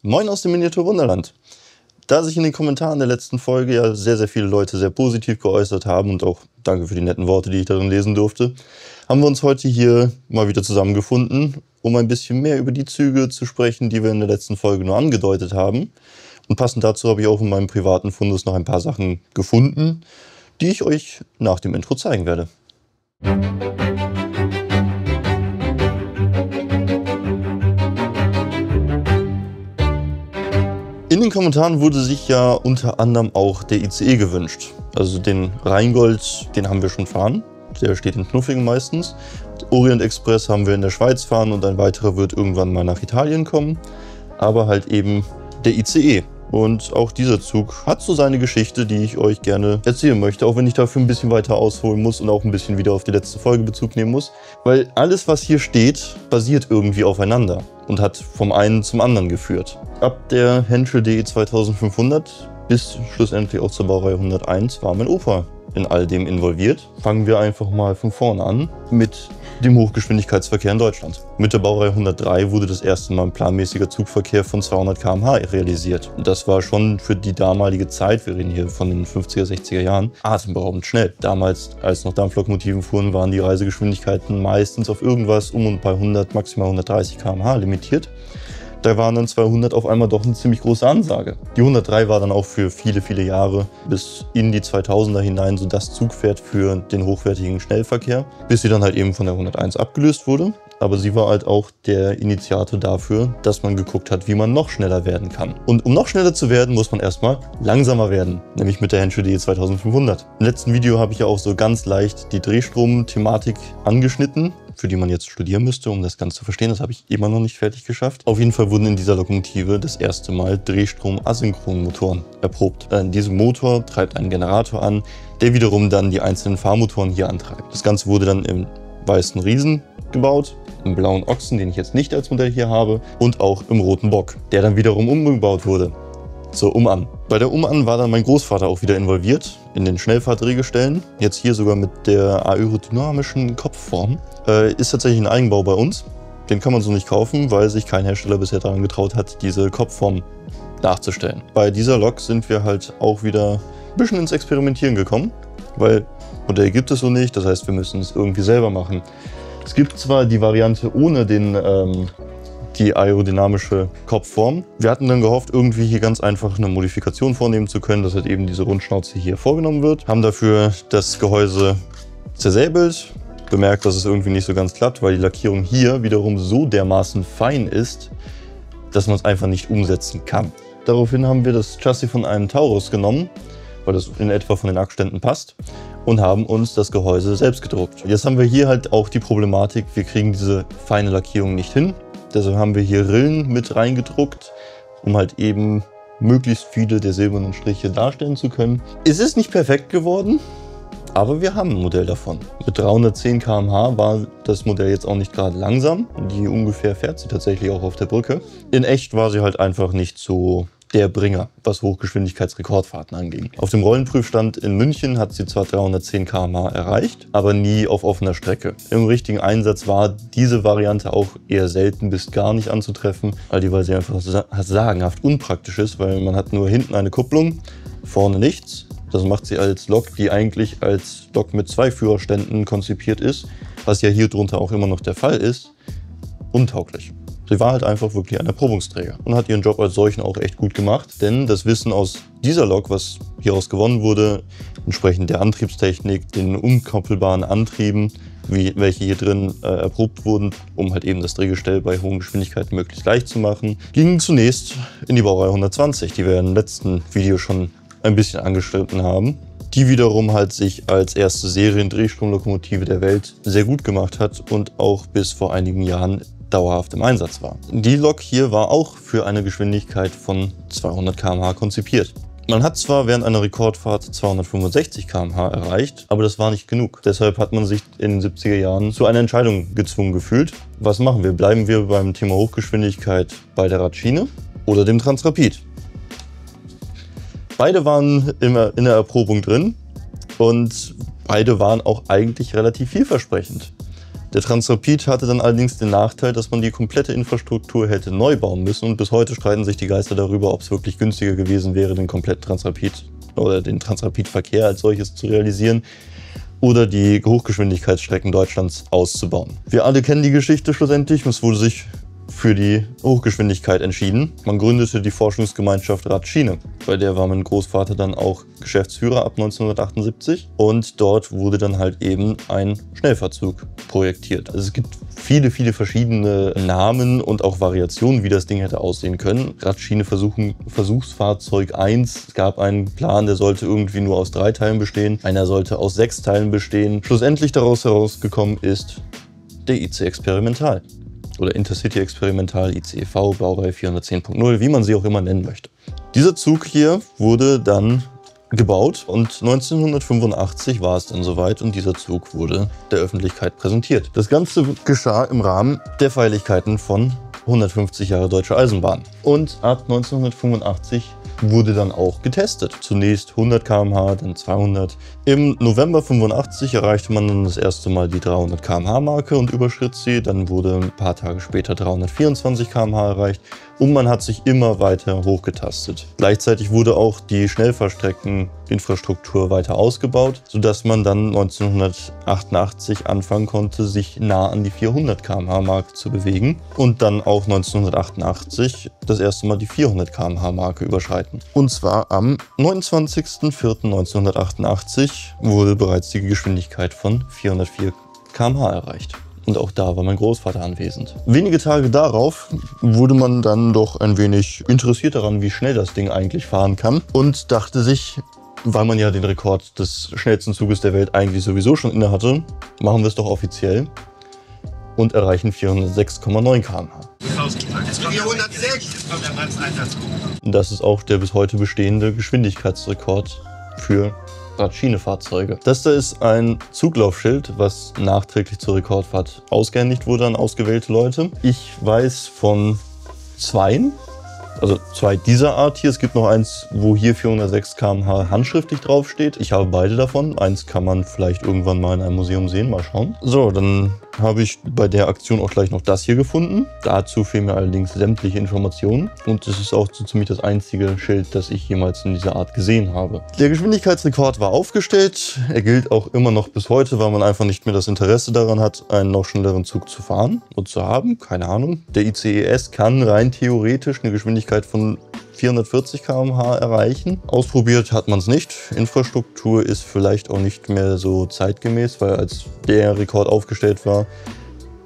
Moin aus dem Miniaturwunderland. Da sich in den Kommentaren der letzten Folge ja sehr viele Leute sehr positiv geäußert haben und auch danke für die netten Worte, die ich darin lesen durfte, haben wir uns heute hier mal wieder zusammengefunden, um ein bisschen mehr über die Züge zu sprechen, die wir in der letzten Folge nur angedeutet haben. Und passend dazu habe ich auch in meinem privaten Fundus noch ein paar Sachen gefunden, die ich euch nach dem Intro zeigen werde. In den Kommentaren wurde sich ja unter anderem auch der ICE gewünscht. Also den Rheingold, den haben wir schon fahren. Der steht in Knuffingen meistens. Orient Express haben wir in der Schweiz fahren und ein weiterer wird irgendwann mal nach Italien kommen. Aber halt eben der ICE. Und auch dieser Zug hat so seine Geschichte, die ich euch gerne erzählen möchte, auch wenn ich dafür ein bisschen weiter ausholen muss und auch ein bisschen wieder auf die letzte Folge Bezug nehmen muss. Weil alles, was hier steht, basiert irgendwie aufeinander und hat vom einen zum anderen geführt. Ab der Henschel DE 2500 bis schlussendlich auch zur Baureihe 101 war mein Opa in all dem involviert. Fangen wir einfach mal von vorne an mit dem Hochgeschwindigkeitsverkehr in Deutschland. Mit der Baureihe 103 wurde das erste Mal ein planmäßiger Zugverkehr von 200 km/h realisiert. Und das war schon für die damalige Zeit, wir reden hier von den 50er, 60er Jahren, atemberaubend schnell. Damals, als noch Dampflokomotiven fuhren, waren die Reisegeschwindigkeiten meistens auf irgendwas um und bei 100, maximal 130 km/h limitiert. Da waren dann 200 auf einmal doch eine ziemlich große Ansage. Die 103 war dann auch für viele Jahre bis in die 2000er hinein so das Zugpferd für den hochwertigen Schnellverkehr, bis sie dann halt eben von der 101 abgelöst wurde. Aber sie war halt auch der Initiator dafür, dass man geguckt hat, wie man noch schneller werden kann. Und um noch schneller zu werden, muss man erstmal langsamer werden, nämlich mit der Henschel DE 2500. Im letzten Video habe ich ja auch so ganz leicht die Drehstrom-Thematik angeschnitten, für die man jetzt studieren müsste, um das Ganze zu verstehen. Das habe ich immer noch nicht fertig geschafft. Auf jeden Fall wurden in dieser Lokomotive das erste Mal Drehstrom-Asynchronmotoren erprobt. Dieser Motor treibt einen Generator an, der wiederum dann die einzelnen Fahrmotoren hier antreibt. Das Ganze wurde dann im Weißen Riesen gebaut, im Blauen Ochsen, den ich jetzt nicht als Modell hier habe, und auch im Roten Bock, der dann wiederum umgebaut wurde zur Um-An. Bei der Um-An war dann mein Großvater auch wieder involviert in den Schnellfahrtdrehgestellen. Jetzt hier sogar mit der aerodynamischen Kopfform. Ist tatsächlich ein Eigenbau bei uns. Den kann man so nicht kaufen, weil sich kein Hersteller bisher daran getraut hat, diese Kopfform nachzustellen. Bei dieser Lok sind wir halt auch wieder ein bisschen ins Experimentieren gekommen, weil Modell gibt es so nicht, das heißt, wir müssen es irgendwie selber machen. Es gibt zwar die Variante ohne die aerodynamische Kopfform. Wir hatten dann gehofft, irgendwie hier ganz einfach eine Modifikation vornehmen zu können, dass halt eben diese Rundschnauze hier vorgenommen wird. Haben dafür das Gehäuse zersäbelt, bemerkt, dass es irgendwie nicht so ganz klappt, weil die Lackierung hier wiederum so dermaßen fein ist, dass man es einfach nicht umsetzen kann. Daraufhin haben wir das Chassis von einem Taurus genommen, weil das in etwa von den Achsständen passt, und haben uns das Gehäuse selbst gedruckt. Jetzt haben wir hier halt auch die Problematik, wir kriegen diese feine Lackierung nicht hin. Deshalb haben wir hier Rillen mit reingedruckt, um halt eben möglichst viele der silbernen Striche darstellen zu können. Es ist nicht perfekt geworden, aber wir haben ein Modell davon. Mit 310 km/h war das Modell jetzt auch nicht gerade langsam. Die ungefähr fährt sie tatsächlich auch auf der Brücke. In echt war sie halt einfach nicht so der Bringer, was Hochgeschwindigkeitsrekordfahrten anging. Auf dem Rollenprüfstand in München hat sie zwar 310 km/h erreicht, aber nie auf offener Strecke. Im richtigen Einsatz war diese Variante auch eher selten bis gar nicht anzutreffen, weil sie einfach sagenhaft unpraktisch ist, weil man hat nur hinten eine Kupplung, vorne nichts. Das macht sie als Lok, die eigentlich als Lok mit 2 Führerständen konzipiert ist, was ja hier drunter auch immer noch der Fall ist, untauglich. Sie war halt einfach wirklich ein Erprobungsträger und hat ihren Job als solchen auch echt gut gemacht, denn das Wissen aus dieser Lok, was hieraus gewonnen wurde, entsprechend der Antriebstechnik, den umkoppelbaren Antrieben, welche hier drin erprobt wurden, um halt eben das Drehgestell bei hohen Geschwindigkeiten möglichst leicht zu machen, gingen zunächst in die Baureihe 120, die wir im letzten Video schon ein bisschen angeschnitten haben, die wiederum halt sich als erste Serien-Drehstromlokomotive der Welt sehr gut gemacht hat und auch bis vor einigen Jahren dauerhaft im Einsatz war. Die Lok hier war auch für eine Geschwindigkeit von 200 km/h konzipiert. Man hat zwar während einer Rekordfahrt 265 km/h erreicht, aber das war nicht genug. Deshalb hat man sich in den 70er Jahren zu einer Entscheidung gezwungen gefühlt. Was machen wir? Bleiben wir beim Thema Hochgeschwindigkeit bei der Radschiene oder dem Transrapid? Beide waren immer in der Erprobung drin und beide waren auch eigentlich relativ vielversprechend. Der Transrapid hatte dann allerdings den Nachteil, dass man die komplette Infrastruktur hätte neu bauen müssen und bis heute streiten sich die Geister darüber, ob es wirklich günstiger gewesen wäre, den kompletten Transrapid oder den Transrapid-Verkehr als solches zu realisieren oder die Hochgeschwindigkeitsstrecken Deutschlands auszubauen. Wir alle kennen die Geschichte schlussendlich, es wurde sich für die Hochgeschwindigkeit entschieden. Man gründete die Forschungsgemeinschaft Rad-Schiene. Bei der war mein Großvater dann auch Geschäftsführer ab 1978 und dort wurde dann halt eben ein Schnellfahrzug projektiert. Also es gibt viele verschiedene Namen und auch Variationen, wie das Ding hätte aussehen können. Rad-Schiene Versuchsfahrzeug 1, es gab einen Plan, der sollte irgendwie nur aus 3 Teilen bestehen. Einer sollte aus 6 Teilen bestehen. Schlussendlich daraus herausgekommen ist der IC Experimental. Oder Intercity Experimental, ICEV, Baureihe 410.0, wie man sie auch immer nennen möchte. Dieser Zug hier wurde dann gebaut und 1985 war es dann soweit und dieser Zug wurde der Öffentlichkeit präsentiert. Das Ganze geschah im Rahmen der Feierlichkeiten von 150 Jahre Deutsche Eisenbahn. Und ab 1985 wurde dann auch getestet. Zunächst 100 km/h, dann 200. Im November 85 erreichte man dann das erste Mal die 300 km/h Marke und überschritt sie. Dann wurde ein paar Tage später 324 km/h erreicht und man hat sich immer weiter hochgetastet. Gleichzeitig wurde auch die Schnellfahrstreckeninfrastruktur weiter ausgebaut, sodass man dann 1988 anfangen konnte, sich nah an die 400 km/h Marke zu bewegen und dann auch 1988 das erste Mal die 400 km/h Marke überschreiten. Und zwar am 29.04.1988 wurde bereits die Geschwindigkeit von 404 km/h erreicht. Und auch da war mein Großvater anwesend. Wenige Tage darauf wurde man dann doch ein wenig interessiert daran, wie schnell das Ding eigentlich fahren kann und dachte sich, weil man ja den Rekord des schnellsten Zuges der Welt eigentlich sowieso schon inne hatte, machen wir es doch offiziell und erreichen 406,9 km/h. 406! Das ist auch der bis heute bestehende Geschwindigkeitsrekord für Rad-Schiene-Fahrzeuge. Das da ist ein Zuglaufschild, was nachträglich zur Rekordfahrt ausgehändigt wurde an ausgewählte Leute. Ich weiß von 2, also 2 dieser Art hier. Es gibt noch eins, wo hier 406 km/h handschriftlich draufsteht. Ich habe beide davon. Eins kann man vielleicht irgendwann mal in einem Museum sehen. Mal schauen. So, dann habe ich bei der Aktion auch gleich noch das hier gefunden. Dazu fehlen mir allerdings sämtliche Informationen. Und es ist auch so ziemlich das einzige Schild, das ich jemals in dieser Art gesehen habe. Der Geschwindigkeitsrekord war aufgestellt. Er gilt auch immer noch bis heute, weil man einfach nicht mehr das Interesse daran hat, einen noch schnelleren Zug zu fahren und zu haben. Keine Ahnung. Der ICES kann rein theoretisch eine Geschwindigkeit von 440 km/h erreichen. Ausprobiert hat man es nicht. Infrastruktur ist vielleicht auch nicht mehr so zeitgemäß, weil als der Rekord aufgestellt war,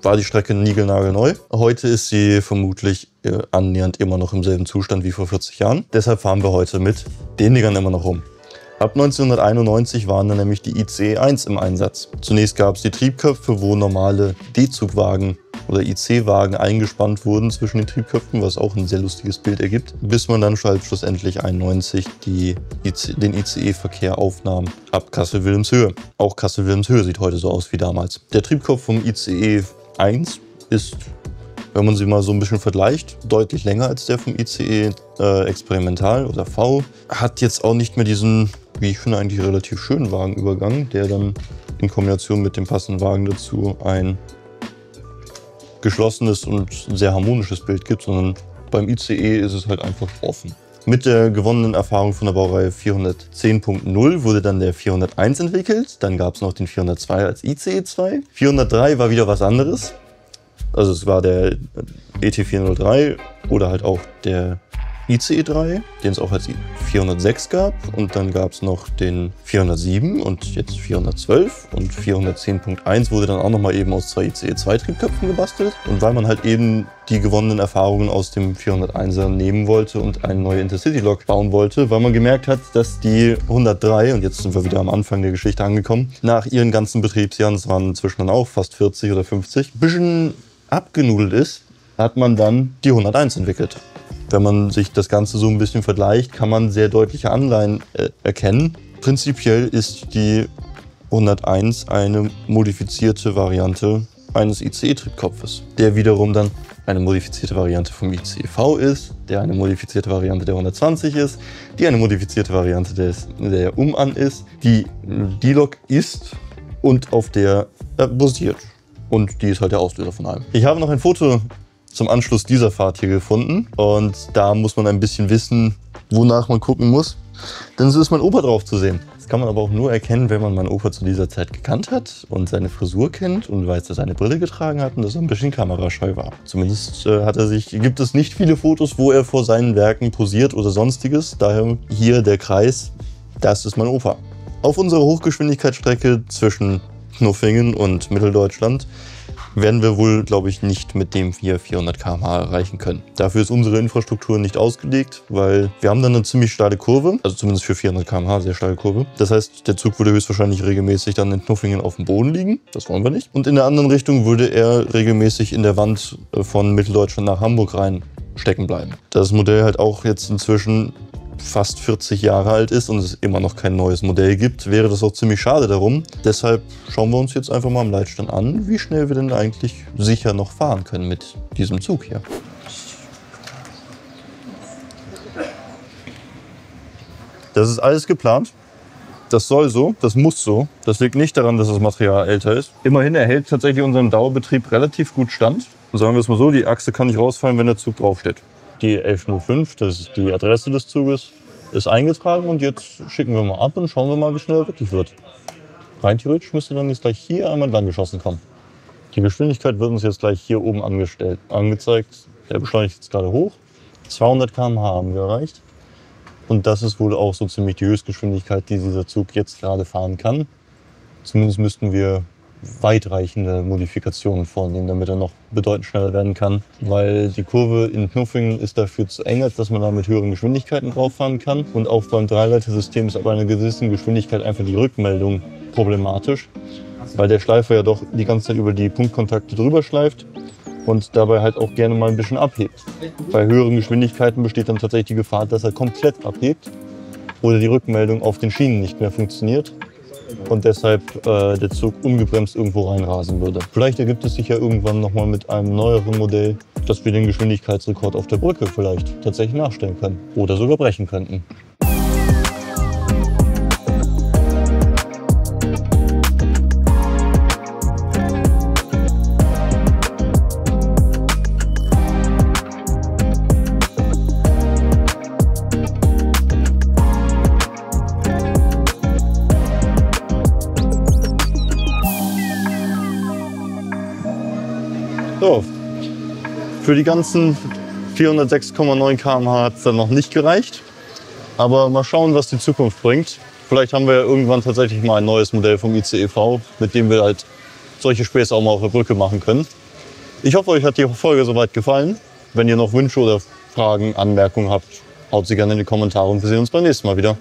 war die Strecke niegelnagelneu. Heute ist sie vermutlich annähernd immer noch im selben Zustand wie vor 40 Jahren. Deshalb fahren wir heute mit den Dingern immer noch rum. Ab 1991 waren dann nämlich die ICE-1 im Einsatz. Zunächst gab es die Triebköpfe, wo normale D-Zugwagen oder IC-Wagen eingespannt wurden zwischen den Triebköpfen, was auch ein sehr lustiges Bild ergibt, bis man dann schlussendlich 91 den ICE-Verkehr aufnahm ab Kassel-Wilhelmshöhe. Auch Kassel-Wilhelmshöhe sieht heute so aus wie damals. Der Triebkopf vom ICE 1 ist, wenn man sie mal so ein bisschen vergleicht, deutlich länger als der vom ICE Experimental oder V. Hat jetzt auch nicht mehr diesen, wie ich finde, eigentlich relativ schönen Wagenübergang, der dann in Kombination mit dem passenden Wagen dazu ein geschlossenes und sehr harmonisches Bild gibt, sondern beim ICE ist es halt einfach offen. Mit der gewonnenen Erfahrung von der Baureihe 410.0 wurde dann der 401 entwickelt. Dann gab es noch den 402 als ICE 2. 403 war wieder was anderes. Also es war der ET403 oder halt auch der ICE 3, den es auch als 406 gab. Und dann gab es noch den 407 und jetzt 412. Und 410.1 wurde dann auch nochmal eben aus 2 ICE 2 Triebköpfen gebastelt. Und weil man halt eben die gewonnenen Erfahrungen aus dem 401er nehmen wollte und eine neue Intercity-Lok bauen wollte, weil man gemerkt hat, dass die 103, und jetzt sind wir wieder am Anfang der Geschichte angekommen, nach ihren ganzen Betriebsjahren, es waren inzwischen dann auch fast 40 oder 50, ein bisschen abgenudelt ist, hat man dann die 101 entwickelt. Wenn man sich das Ganze so ein bisschen vergleicht, kann man sehr deutliche Anleihen erkennen. Prinzipiell ist die 101 eine modifizierte Variante eines ICE-Triebkopfes, der wiederum dann eine modifizierte Variante vom ICEV ist, der eine modifizierte Variante der 120 ist, die eine modifizierte Variante der UMAN ist, die die Lok ist und auf der basiert. Und die ist halt der Auslöser von allem. Ich habe noch ein Foto zum Anschluss dieser Fahrt hier gefunden. Und da muss man ein bisschen wissen, wonach man gucken muss. Denn so ist mein Opa drauf zu sehen. Das kann man aber auch nur erkennen, wenn man meinen Opa zu dieser Zeit gekannt hat und seine Frisur kennt und weiß, dass er eine Brille getragen hat und dass er ein bisschen kamerascheu war. Zumindest gibt es nicht viele Fotos, wo er vor seinen Werken posiert oder sonstiges. Daher hier der Kreis, das ist mein Opa. Auf unserer Hochgeschwindigkeitsstrecke zwischen Knuffingen und Mitteldeutschland werden wir wohl, glaube ich, nicht mit dem hier 400 km/h erreichen können. Dafür ist unsere Infrastruktur nicht ausgelegt, weil wir haben dann eine ziemlich steile Kurve, also zumindest für 400 km/h sehr steile Kurve. Das heißt, der Zug würde höchstwahrscheinlich regelmäßig dann in Knuffingen auf dem Boden liegen. Das wollen wir nicht. Und in der anderen Richtung würde er regelmäßig in der Wand von Mitteldeutschland nach Hamburg rein stecken bleiben. Da das Modell halt auch jetzt inzwischen fast 40 Jahre alt ist und es immer noch kein neues Modell gibt, wäre das auch ziemlich schade darum. Deshalb schauen wir uns jetzt einfach mal am Leitstand an, wie schnell wir denn eigentlich sicher noch fahren können mit diesem Zug hier. Das ist alles geplant. Das soll so, das muss so. Das liegt nicht daran, dass das Material älter ist. Immerhin erhält tatsächlich unserem Dauerbetrieb relativ gut stand. Sagen wir es mal so, die Achse kann nicht rausfallen, wenn der Zug draufsteht. Die 1105, das ist die Adresse des Zuges, ist eingetragen und jetzt schicken wir mal ab und schauen wir mal, wie schnell er wirklich wird. Rein theoretisch müsste dann jetzt gleich hier einmal lang geschossen kommen. Die Geschwindigkeit wird uns jetzt gleich hier oben angezeigt. Der beschleunigt jetzt gerade hoch. 200 km/h haben wir erreicht. Und das ist wohl auch so ziemlich die Höchstgeschwindigkeit, die dieser Zug jetzt gerade fahren kann. Zumindest müssten wir weitreichende Modifikationen vornehmen, damit er noch bedeutend schneller werden kann. Weil die Kurve in Knuffingen ist dafür zu eng, als dass man da mit höheren Geschwindigkeiten drauf fahren kann. Und auch beim Dreileitersystem ist ab einer gewissen Geschwindigkeit einfach die Rückmeldung problematisch. Weil der Schleifer ja doch die ganze Zeit über die Punktkontakte drüber schleift und dabei halt auch gerne mal ein bisschen abhebt. Bei höheren Geschwindigkeiten besteht dann tatsächlich die Gefahr, dass er komplett abhebt oder die Rückmeldung auf den Schienen nicht mehr funktioniert. Und deshalb der Zug ungebremst irgendwo reinrasen würde. Vielleicht ergibt es sich ja irgendwann nochmal mit einem neueren Modell, dass wir den Geschwindigkeitsrekord auf der Brücke vielleicht tatsächlich nachstellen können oder sogar brechen könnten. So, für die ganzen 406,9 km/h hat es dann noch nicht gereicht. Aber mal schauen, was die Zukunft bringt. Vielleicht haben wir ja irgendwann tatsächlich mal ein neues Modell vom ICEV, mit dem wir halt solche Späße auch mal auf der Brücke machen können. Ich hoffe, euch hat die Folge soweit gefallen. Wenn ihr noch Wünsche oder Fragen, Anmerkungen habt, haut sie gerne in die Kommentare und wir sehen uns beim nächsten Mal wieder.